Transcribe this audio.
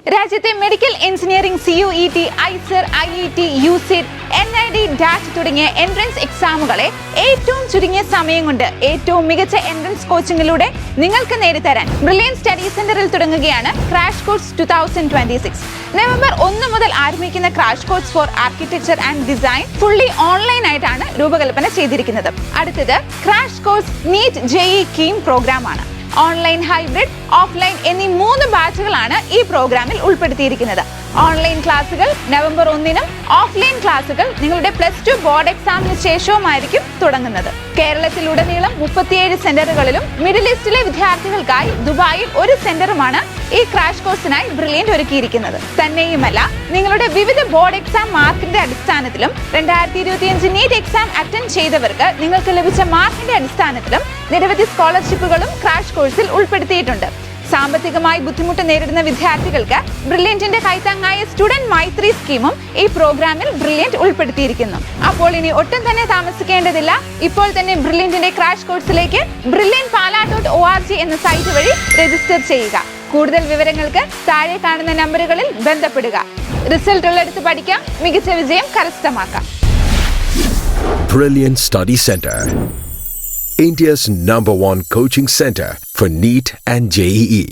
രാജ്യത്തെ medical engineering CUET, IISER, IET, UCET, NID, DAT തുടങ്ങിയ entrance എക്സാമുകളെ ഏറ്റവും ചുരുങ്ങിയ സമയം കൊണ്ട് ഏറ്റവും മികച്ച എൻട്രൻസ് കോച്ചിങ്ങിലൂടെ നിങ്ങൾക്ക് നേടിത്തരാൻ ബ്രില്യൻ സ്റ്റഡി സെന്ററിൽ തുടങ്ങുകയാണ് ക്രാഷ് കോഴ്സ് 2026. നവംബർ 1 മുതൽ ആരംഭിക്കുന്ന crash course for architecture and design fully online ആയിട്ടാണ് രൂപകൽപ്പന ചെയ്തിരിക്കുന്നത്. അടുത്തത് crash course NEET JEE KEAM പ്രോഗ്രാമാണ്. ഓൺലൈൻ, ഹൈബ്രിഡ്, ഓഫ്ലൈൻ എന്നീ 3 ബാച്ചുകളാണ് ഈ പ്രോഗ്രാമിൽ ഉൾപ്പെടുത്തിയിരിക്കുന്നത്. ഓൺലൈൻ ക്ലാസുകൾ നവംബർ 1-നും ഓഫ്ലൈൻ ക്ലാസുകൾ നിങ്ങളുടെ +2 ബോർഡ് എക്സാമിന് ശേഷവുമായിരിക്കും തുടങ്ങുന്നത്. കേരളത്തിലുടനീളം 37 സെന്ററുകളിലും മിഡിൽ ഈസ്റ്റിലെ വിദ്യാർത്ഥികൾക്കായി ദുബായിൽ 1 സെന്ററുമാണ് ഈ ക്രാഷ് കോഴ്സിനായി ബ്രില്യന്റ് ഒരുക്കിയിരിക്കുന്നത്. തന്നെയുമല്ല, നിങ്ങളുടെ വിവിധ ബോർഡ് എക്സാം മാർക്കിന്റെ അടിസ്ഥാനത്തിലും 2025 നീറ്റ് എക്സാം അറ്റൻഡ് ചെയ്തവർക്ക് നിങ്ങൾക്ക് ലഭിച്ച മാർക്കിന്റെ അടിസ്ഥാനത്തിലും നിരവധി സ്കോളർഷിപ്പുകളും ക്രാഷ് കോഴ്സിൽ ഉൾപ്പെടുത്തിയിട്ടുണ്ട്. സാമ്പത്തികമായി ബുദ്ധിമുട്ട് നേരിടുന്ന വിദ്യാർത്ഥികൾക്ക് ബ്രില്യന്റിന്റെ കൈത്താങ്ങായ സ്റ്റുഡന്റ് മൈത്രി സ്കീമും ഈ പ്രോഗ്രാമിൽ ബ്രില്യന്റ് ഉൾപ്പെടുത്തിയിരിക്കുന്നു. അപ്പോൾ ഇനി ഒട്ടും തന്നെ താമസിക്കേണ്ടതില്ല. ഇപ്പോൾ തന്നെ ബ്രില്യന്റിന്റെ ക്രാഷ് കോഴ്സിലേക്ക് brilliantpala.org എന്ന സൈറ്റ് വഴി രജിസ്റ്റർ ചെയ്യുക. കൂടുതൽ വിവരങ്ങൾക്ക് താഴെ കാണുന്ന നമ്പറുകളിൽ ബന്ധപ്പെടുക. റിസൾട്ട് ഉള്ളെടുത്ത് പഠിക്കാം, മികച്ച വിജയം കരസ്ഥമാക്കാം. Brilliant Study Center, India's #1 coaching center for NEET and JEE.